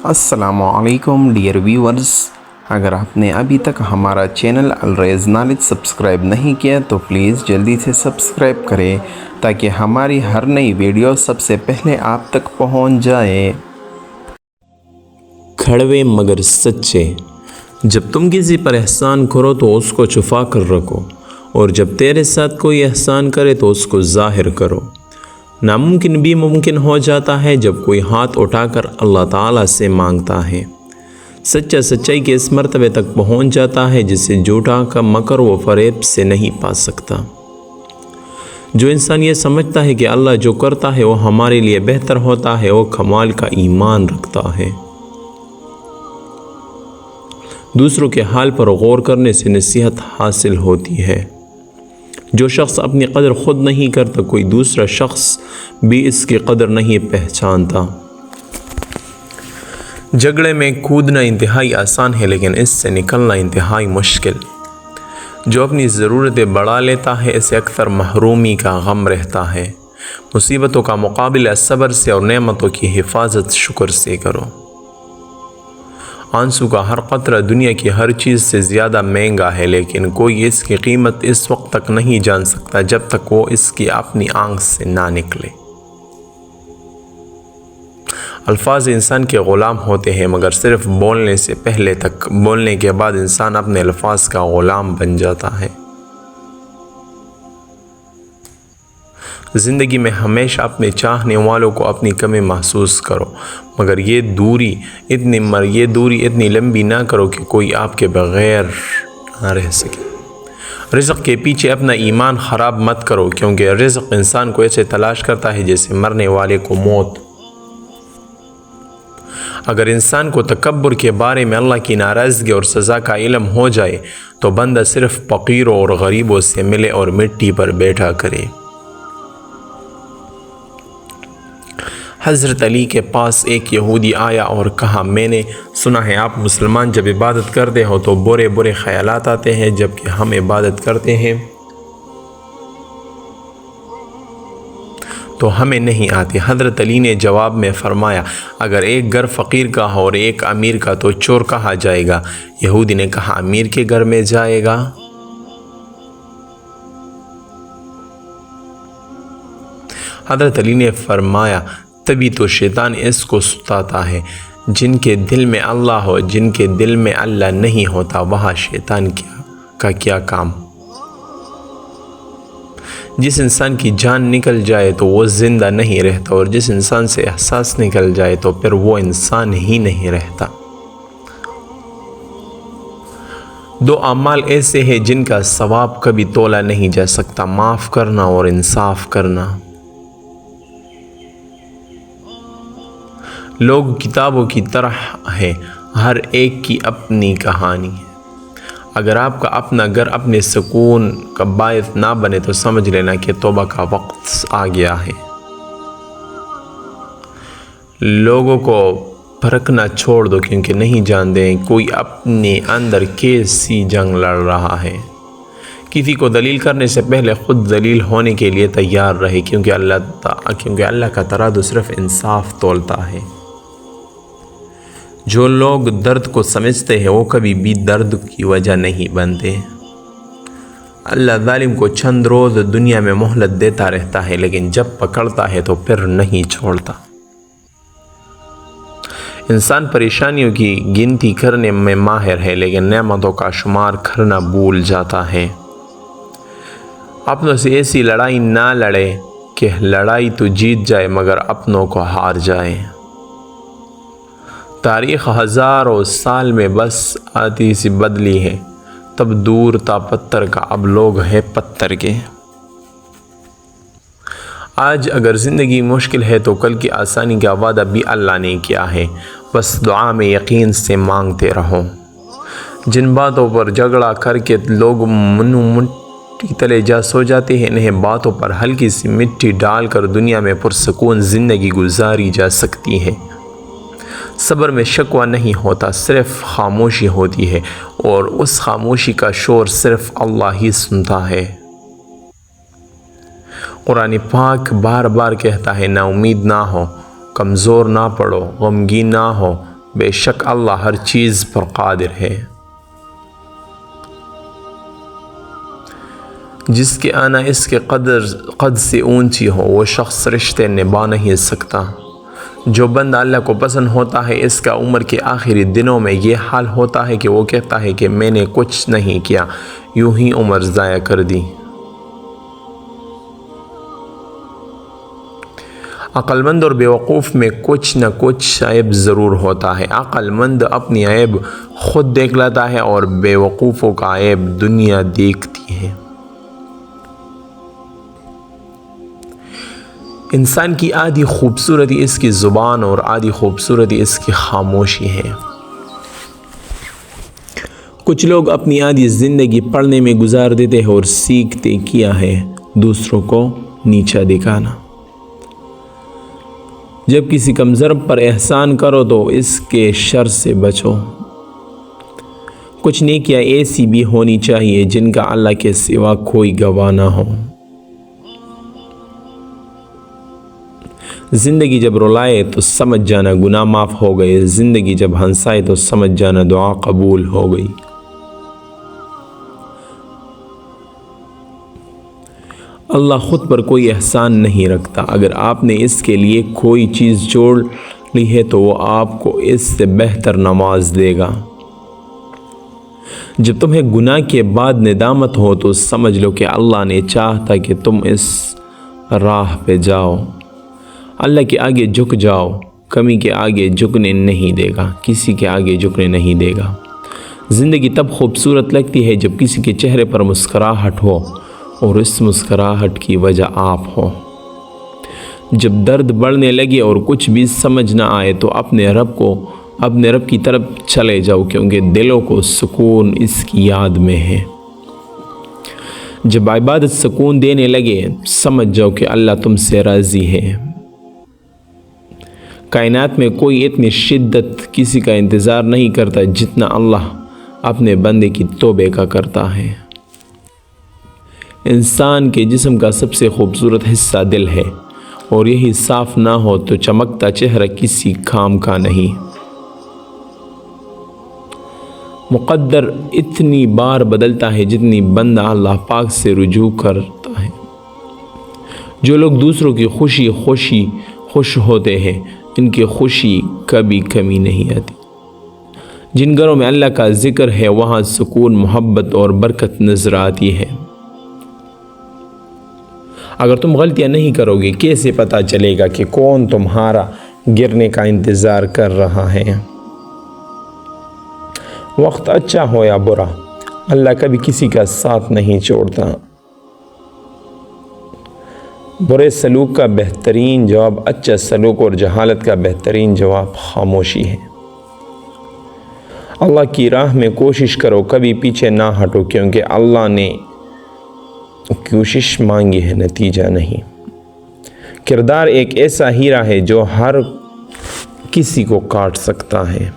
السلام علیکم dear viewers, اگر آپ نے ابھی تک ہمارا چینل الریز نالج سبسکرائب نہیں کیا تو پلیز جلدی سے سبسکرائب کریں تاکہ ہماری ہر نئی ویڈیو سب سے پہلے آپ تک پہنچ جائے۔ کڑوے مگر سچے۔ جب تم کسی پر احسان کرو تو اس کو چھپا کر رکھو، اور جب تیرے ساتھ کوئی احسان کرے تو اس کو ظاہر کرو۔ ناممکن بھی ممکن ہو جاتا ہے جب کوئی ہاتھ اٹھا کر اللہ تعالیٰ سے مانگتا ہے۔ سچا سچائی کے اس مرتبے تک پہنچ جاتا ہے جسے جھوٹا کا مکر و فریب سے نہیں پا سکتا۔ جو انسان یہ سمجھتا ہے کہ اللہ جو کرتا ہے وہ ہمارے لیے بہتر ہوتا ہے، وہ کمال کا ایمان رکھتا ہے۔ دوسروں کے حال پر غور کرنے سے نصیحت حاصل ہوتی ہے۔ جو شخص اپنی قدر خود نہیں کرتا، کوئی دوسرا شخص بھی اس کی قدر نہیں پہچانتا۔ جھگڑے میں کودنا انتہائی آسان ہے، لیکن اس سے نکلنا انتہائی مشکل۔ جو اپنی ضرورتیں بڑھا لیتا ہے اسے اکثر محرومی کا غم رہتا ہے۔ مصیبتوں کا مقابلہ صبر سے اور نعمتوں کی حفاظت شکر سے کرو۔ آنسو کا ہر قطرہ دنیا کی ہر چیز سے زیادہ مہنگا ہے، لیکن کوئی اس کی قیمت اس وقت تک نہیں جان سکتا جب تک وہ اس کی اپنی آنکھ سے نہ نکلے۔ الفاظ انسان کے غلام ہوتے ہیں، مگر صرف بولنے سے پہلے تک۔ بولنے کے بعد انسان اپنے الفاظ کا غلام بن جاتا ہے۔ زندگی میں ہمیشہ اپنے چاہنے والوں کو اپنی کمی محسوس کرو، مگر یہ دوری اتنی لمبی نہ کرو کہ کوئی آپ کے بغیر نہ رہ سکے۔ رزق کے پیچھے اپنا ایمان خراب مت کرو، کیونکہ رزق انسان کو ایسے تلاش کرتا ہے جیسے مرنے والے کو موت۔ اگر انسان کو تکبر کے بارے میں اللہ کی ناراضگی اور سزا کا علم ہو جائے تو بندہ صرف فقیروں اور غریبوں سے ملے اور مٹی پر بیٹھا کرے۔ حضرت علی کے پاس ایک یہودی آیا اور کہا، میں نے سنا ہے آپ مسلمان جب عبادت کرتے ہو تو برے خیالات آتے ہیں، جبکہ ہم عبادت کرتے ہیں تو ہمیں نہیں آتے۔ حضرت علی نے جواب میں فرمایا، اگر ایک گھر فقیر کا ہو اور ایک امیر کا تو چور کہا جائے گا۔ یہودی نے کہا، امیر کے گھر میں جائے گا؟ حضرت علی نے فرمایا، تبھی تو شیطان اس کو ستاتا ہے۔ جن کے دل میں اللہ ہو، جن کے دل میں اللہ نہیں ہوتا، وہاں شیطان کا کیا کام؟ جس انسان کی جان نکل جائے تو وہ زندہ نہیں رہتا، اور جس انسان سے احساس نکل جائے تو پھر وہ انسان ہی نہیں رہتا۔ دو اعمال ایسے ہیں جن کا ثواب کبھی تولا نہیں جا سکتا، معاف کرنا اور انصاف کرنا۔ لوگ کتابوں کی طرح ہیں، ہر ایک کی اپنی کہانی ہے۔ اگر آپ کا اپنا گھر اپنے سکون کا باعث نہ بنے تو سمجھ لینا کہ توبہ کا وقت آ گیا ہے۔ لوگوں کو پرکھنا چھوڑ دو، کیونکہ نہیں جانتے کوئی اپنے اندر کیسی جنگ لڑ رہا ہے۔ کسی کو دلیل کرنے سے پہلے خود دلیل ہونے کے لیے تیار رہے، کیونکہ اللہ کا ترازو صرف انصاف تولتا ہے۔ جو لوگ درد کو سمجھتے ہیں وہ کبھی بھی درد کی وجہ نہیں بنتے۔ اللہ ظالم کو چند روز دنیا میں مہلت دیتا رہتا ہے، لیکن جب پکڑتا ہے تو پھر نہیں چھوڑتا۔ انسان پریشانیوں کی گنتی کرنے میں ماہر ہے، لیکن نعمتوں کا شمار کرنا بھول جاتا ہے۔ اپنوں سے ایسی لڑائی نہ لڑے کہ لڑائی تو جیت جائے مگر اپنوں کو ہار جائے۔ تاریخ ہزاروں سال میں بس آتی سی بدلی ہے، تب دور تھا پتھر کا، اب لوگ ہیں پتھر کے۔ آج اگر زندگی مشکل ہے تو کل کی آسانی کا وعدہ بھی اللہ نے کیا ہے، بس دعا میں یقین سے مانگتے رہو۔ جن باتوں پر جھگڑا کر کے لوگ مٹی تلے جا سو جاتے ہیں، انہیں باتوں پر ہلکی سی مٹی ڈال کر دنیا میں پرسکون زندگی گزاری جا سکتی ہے۔ صبر میں شکوہ نہیں ہوتا، صرف خاموشی ہوتی ہے، اور اس خاموشی کا شور صرف اللہ ہی سنتا ہے۔ قرآن پاک بار بار کہتا ہے، نا امید نہ ہو، کمزور نہ پڑو، غمگین نہ ہو، بے شک اللہ ہر چیز پر قادر ہے۔ جس کے آنا اس کے قد سے اونچی ہو وہ شخص رشتے نبھا نہیں سکتا۔ جو بندہ اللہ کو پسند ہوتا ہے اس کا عمر کے آخری دنوں میں یہ حال ہوتا ہے کہ وہ کہتا ہے کہ میں نے کچھ نہیں کیا، یوں ہی عمر ضائع کر دی۔ عقل مند اور بیوقوف میں کچھ نہ کچھ عیب ضرور ہوتا ہے۔ عقل مند اپنی عیب خود دیکھ لیتا ہے اور بیوقوفوں کا عیب دنیا دیکھتی ہے۔ انسان کی آدھی خوبصورتی اس کی زبان اور آدھی خوبصورتی اس کی خاموشی ہے۔ کچھ لوگ اپنی آدھی زندگی پڑھنے میں گزار دیتے ہیں اور سیکھتے کیا ہے دوسروں کو نیچا دکھانا۔ جب کسی کمزور پر احسان کرو تو اس کے شر سے بچو۔ کچھ نیکیاں ایسی بھی ہونی چاہیے جن کا اللہ کے سوا کوئی گواہ نہ ہو۔ زندگی جب رلائے تو سمجھ جانا گناہ معاف ہو گئے، زندگی جب ہنسائے تو سمجھ جانا دعا قبول ہو گئی۔ اللہ خود پر کوئی احسان نہیں رکھتا۔ اگر آپ نے اس کے لیے کوئی چیز جوڑ لی ہے تو وہ آپ کو اس سے بہتر نواز دے گا۔ جب تمہیں گناہ کے بعد ندامت ہو تو سمجھ لو کہ اللہ نے چاہتا کہ تم اس راہ پہ جاؤ۔ اللہ کے آگے جھک جاؤ، کمی کے آگے جھکنے نہیں دے گا، کسی کے آگے جھکنے نہیں دے گا۔ زندگی تب خوبصورت لگتی ہے جب کسی کے چہرے پر مسکراہٹ ہو اور اس مسکراہٹ کی وجہ آپ ہو۔ جب درد بڑھنے لگے اور کچھ بھی سمجھ نہ آئے تو اپنے رب کی طرف چلے جاؤ، کیونکہ دلوں کو سکون اس کی یاد میں ہے۔ جب عبادت سکون دینے لگے سمجھ جاؤ کہ اللہ تم سے راضی ہے۔ کائنات میں کوئی اتنی شدت کسی کا انتظار نہیں کرتا جتنا اللہ اپنے بندے کی توبہ کا کرتا ہے۔ انسان کے جسم کا سب سے خوبصورت حصہ دل ہے، اور یہی صاف نہ ہو تو چمکتا چہرہ کسی کام کا نہیں۔ مقدر اتنی بار بدلتا ہے جتنی بندہ اللہ پاک سے رجوع کرتا ہے۔ جو لوگ دوسروں کی خوش ہوتے ہیں ان کی خوشی کبھی کمی نہیں آتی۔ جن گھروں میں اللہ کا ذکر ہے وہاں سکون، محبت اور برکت نظر آتی ہے۔ اگر تم غلطیاں نہیں کرو گے کیسے پتہ چلے گا کہ کون تمہارا گرنے کا انتظار کر رہا ہے؟ وقت اچھا ہو یا برا، اللہ کبھی کسی کا ساتھ نہیں چھوڑتا۔ برے سلوک کا بہترین جواب اچھا سلوک اور جہالت کا بہترین جواب خاموشی ہے۔ اللہ کی راہ میں کوشش کرو، کبھی پیچھے نہ ہٹو، کیونکہ اللہ نے کوشش مانگی ہے، نتیجہ نہیں۔ کردار ایک ایسا ہیرا ہے جو ہر کسی کو کاٹ سکتا ہے۔